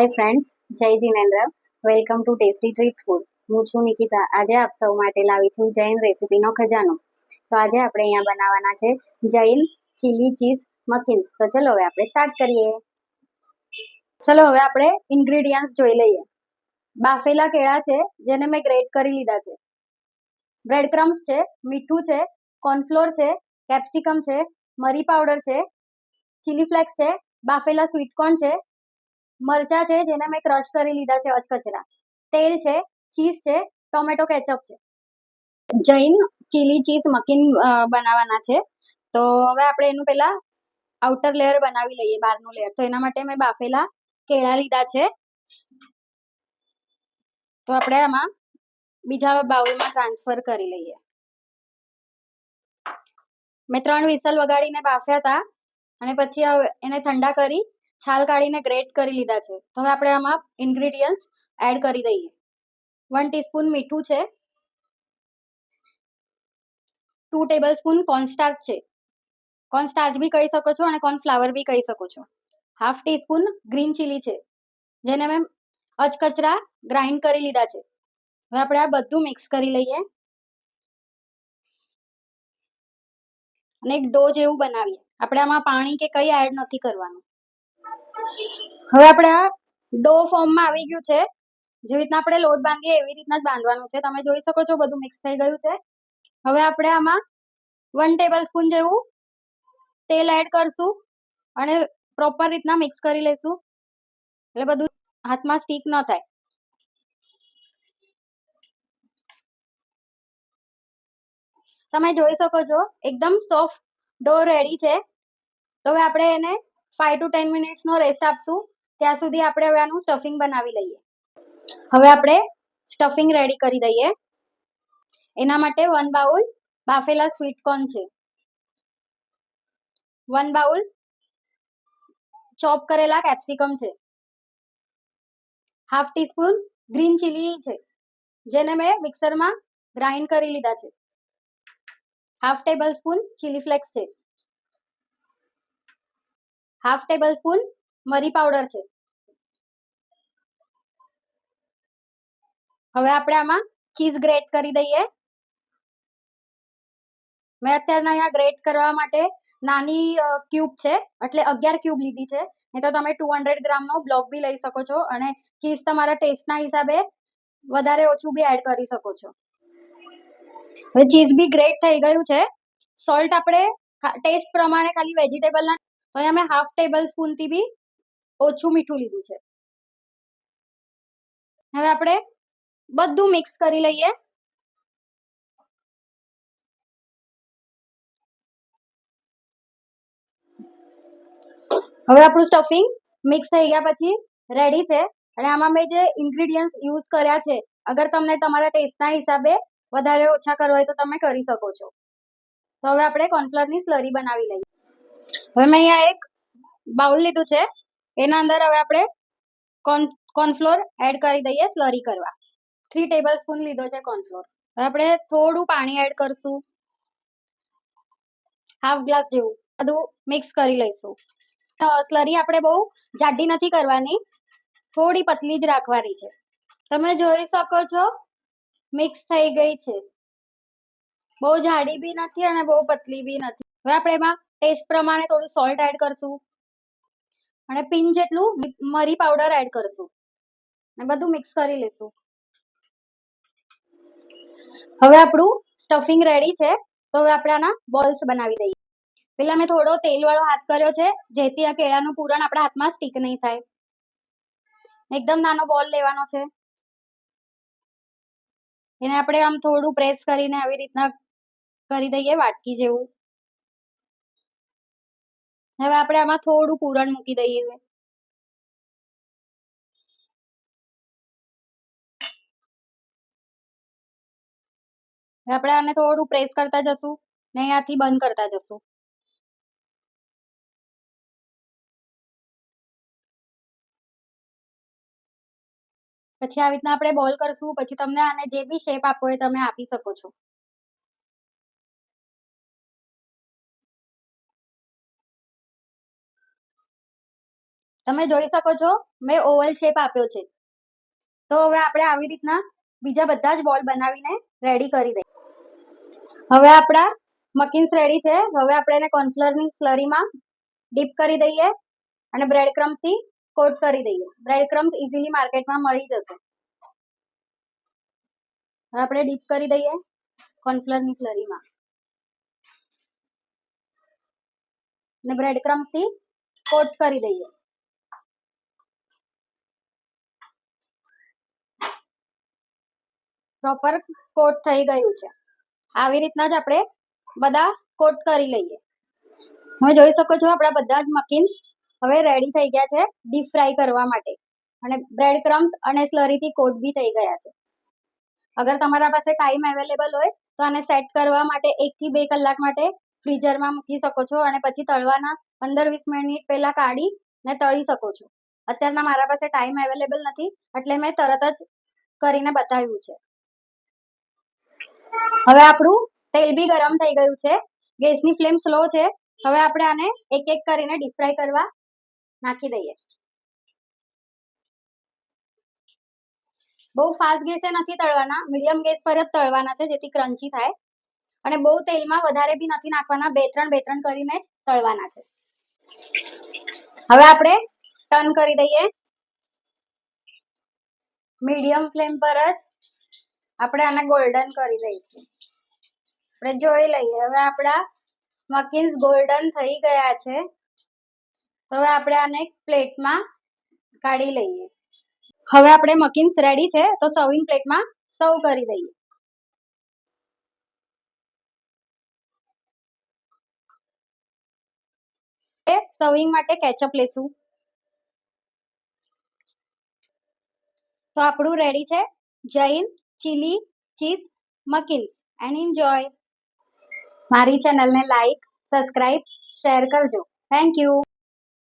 Hi friends, જય Jinendra. Welcome to tasty treat food. હું છું નિકિતા. આજે આપ સૌ માટે લાવી છું જૈન રેસીપીનો ખજાનો. તો આજે આપણે અહીંયા બનાવવાના છે જૈન ચીલી ચીઝ મકિન્સ. તો ચલો હવે આપણે સ્ટાર્ટ કરીએ. ચલો હવે આપણે ઇન્ગ્રેડિયન્ટ્સ જોઈ લઈએ. બાફેલા કેળા છે, જેને મેં ગ્રેટ કરી લીધા છે. બ્રેડ ક્રમ્સ છે, મીઠું છે, કોર્નફ્લોર છે, કેપ્સિકમ છે, મરી પાવડર છે, ચીલી ફ્લેક્સ છે, બાફેલા સ્વીટ કોર્ન છે, મરચા છે જેને મેં ક્રશ કરી લીધા છે અચકચરા, તેલ છે, ચીઝ છે, ટોમેટો કેચઅપ છે. જૈન ચીલી ચીઝ મકીન બનાવવાના છે. તો હવે આપણે એનું પહેલા આઉટર લેયર બનાવી લઈએ, બહારનું લેયર. તો એના માટે મેં બાફેલા કેળા લીધા છે. તો આપણે આમાં બીજા બાઉલમાં ટ્રાન્સફર કરી લઈએ. મેં 3 વિસલ વગાડીને બાફ્યા હતા અને પછી એને ઠંડા કરી છાલ કાઢીને ગ્રેટ કરી લીધા છે. તો હવે આપણે આમાં ઇન્ગ્રેડિયન્ટ્સ એડ કરી દઈએ. 1 ટીસ્પૂન મીઠું છે, 2 ટેબલસ્પૂન કોર્નસ્ટાર્ચ છે. કોર્નસ્ટાર્ચ બી કહી શકો છો અને કોર્નફ્લાવર બી કહી શકો છો. હાફ ટીસ્પૂન ગ્રીન ચીલી છે, જેને મેં અચકચરા ગ્રાઇન્ડ કરી લીધા છે. હવે આપણે આ બધું મિક્સ કરી લઈએ અને એક ડો જેવું બનાવીએ. આપણે આમાં પાણી કે કંઈ એડ નથી કરવાનું. હવે આપણે આ ડો ફોર્મમાં આવી ગયું છે. જેવી રીતના આપણે લોટ બાંધીએ એવી રીતના જ બાંધવાનું છે. તમે જોઈ શકો છો બધું મિક્સ થઈ ગયું છે. હવે આપણે આમાં 1 ટેબલસ્પૂન જેવું તેલ એડ કરશું અને પ્રોપર રીતના મિક્સ કરી લઈશું, એટલે બધું હાથમાં સ્ટીક ન થાય. તમે જોઈ શકો છો એકદમ સોફ્ટ ડો રેડી છે. તો હવે આપણે એને 5 to 10 મિનિટ્સનો રેસ્ટ આપશું. ત્યાં સુધી આપણે હવે આનું સ્ટફિંગ બનાવી લઈએ. હવે આપણે સ્ટફિંગ રેડી કરી દઈએ. એના માટે 1 બાઉલ બાફેલા સ્વીટ કોર્ન છે, 1 બાઉલ ચોપ કરેલા કેપ્સિકમ છે, હાફ ટીસ્પૂન ગ્રીન ચીલી છે, જેને મેં મિક્સરમાં ગ્રાઇન્ડ કરી લીધા છે, half table spoon chilli flakes છે, હાફ ટેબલ સ્પૂન મરી પાવડર છે. હવે આપણે આમાં ચીઝ ગ્રેટ કરી દઈએ. મેં અત્યારે અહીંયા ગ્રેટ કરવા માટે નાની ક્યુબ છે, એટલે 11 ક્યુબ લીધી છે. નહીં તો તમે 200 ગ્રામનો બ્લોક બી લઈ શકો છો અને ચીઝ તમારા ટેસ્ટના હિસાબે વધારે ઓછું બી એડ કરી શકો છો. હવે ચીઝ બી ગ્રેટ થઈ ગયું છે. સોલ્ટ આપણે ટેસ્ટ પ્રમાણે ખાલી વેજીટેબલના, તો અહીંયા મેં હાફ ટેબલ સ્પૂનથી બી ઓછું મીઠું લીધું છે. હવે આપણે બધું મિક્સ કરી લઈએ. હવે આપણું સ્ટફિંગ મિક્સ થઈ ગયા પછી રેડી છે. અને આમાં મેં જે ઇન્ગ્રેડિયન્ટ્સ યુઝ કર્યા છે, અગર તમને તમારા ટેસ્ટના હિસાબે વધારે ઓછા કરવા હોય તો તમે કરી શકો છો. તો હવે આપણે કોર્નફ્લોરની સ્લરી બનાવી લઈએ. હવે મેં અહીંયા એક બાઉલ લીધું છે, એના અંદર હવે આપણે કોર્નફ્લોર એડ કરી દઈએ સ્લરી કરવા. 3 ટેબલસ્પૂન લીધો છે કોર્નફ્લોર. હવે આપણે થોડું પાણી એડ કરશું, હાફ ગ્લાસ જેવું. બધું મિક્સ કરી લઈશું. સ્લરી આપણે બહુ જાડી નથી કરવાની, થોડી પતલી જ રાખવાની છે. તમે જોઈ શકો છો મિક્સ થઈ ગઈ છે. બહુ જાડી બી નથી અને બહુ પતલી બી નથી. હવે આપણે એમાં ટેસ્ટ પ્રમાણે થોડું સોલ્ટ એડ કરશું અને પિંચ જેટલું મરી પાવડર એડ કરશું અને બધું મિક્સ કરી લઈશું. હવે આપણું સ્ટફિંગ રેડી છે. તો હવે આપણે આના બોલ્સ બનાવી દઈએ. પેલા મેં થોડો તેલવાળો હાથ કર્યો છે, જેથી આ કેળાનું પૂરણ આપણા હાથમાં સ્ટીક નહીં થાય. એકદમ નાનો બોલ લેવાનો છે, એને આપણે આમ થોડું પ્રેસ કરીને આવી રીતના કરી દઈએ વાટકી જેવું. હવે આપણે આમાં થોડું પૂરણ મૂકી દઈએ. આપણે આને થોડું પ્રેસ કરતા જશું ને અહીંયાથી બંધ કરતા જશું. પછી આવી રીતના આપણે બોલ કરશું. પછી તમને આને જે બી શેપ આપવો હોય તમે આપી શકો છો. તમે જોઈ શકો છો મેં ઓવલ શેપ આપ્યો છે. તો હવે આપણે આવી રીતના બીજા બધા જ બોલ બનાવીને રેડી કરી દઈએ. હવે આપણા મકિન્સ રેડી છે. હવે આપણે એને કોર્નફ્લોરની સ્લરીમાં ડીપ કરી દઈએ અને બ્રેડ ક્રમ્સથી કોટ કરી દઈએ. બ્રેડ ક્રમ્સ ઇઝીલી માર્કેટમાં મળી જશે. હવે આપણે ડીપ કરી દઈએ કોર્નફ્લોરની સ્લરીમાં અને બ્રેડ ક્રમ્સથી કોટ કરી દઈએ. પ્રોપર કોટ થઈ ગયું છે. આવી રીતના જ આપણે બધા કોટ કરી લઈએ. હવે જોઈ શકો છો આપણા બધા જ મકિન્સ હવે રેડી થઈ ગયા છે ડીપ ફ્રાય કરવા માટે અને બ્રેડ ક્રમ્સ અને સ્લરીથી કોટ બી થઈ ગયા છે. અગર તમારા પાસે ટાઈમ અવેલેબલ હોય તો આને સેટ કરવા માટે 1 થી 2 કલાક માટે ફ્રીઝરમાં મૂકી શકો છો અને પછી તળવાના 15-20 મિનિટ પહેલા કાઢીને તળી શકો છો. અત્યારના મારા પાસે ટાઈમ અવેલેબલ નથી એટલે મેં તરત જ કરીને બતાવ્યું છે. હવે આપણું તેલ બી ગરમ થઈ ગયું છે. ગેસની ફ્લેમ સ્લો છે. હવે આપણે આને એક એક કરીને ડીપ ફ્રાય કરવા નાખી દઈએ. બહુ ફાસ્ટ ગેસે નથી તળવાના, મીડિયમ ગેસ પર જ તળવાના છે જેથી ક્રન્ચી થાય અને બહુ તેલમાં વધારે બી નથી નાખવાના. 2-3 કરીને જ તળવાના છે. હવે આપણે ટર્ન કરી દઈએ. મીડિયમ ફ્લેમ પર જ આપણે આને ગોલ્ડન કરી દઈશું. આપણે જોઈ લઈએ. હવે આપણા મકિન્સ ગોલ્ડન થઈ ગયા છે. તો હવે આપણે આને એક પ્લેટમાં કાઢી લઈએ. હવે આપણે મકિન્સ રેડી છે તો સર્વિંગ પ્લેટમાં સર્વ કરી દઈએ. સર્વિંગ માટે કેચઅપ લેશું. તો આપણું રેડી છે જૈન ચીલી ચીઝ મકિન્સ એન્ડ એન્જોય. મારી ચેનલને લાઈક, સબસ્ક્રાઇબ, શેર કરજો. Thank you.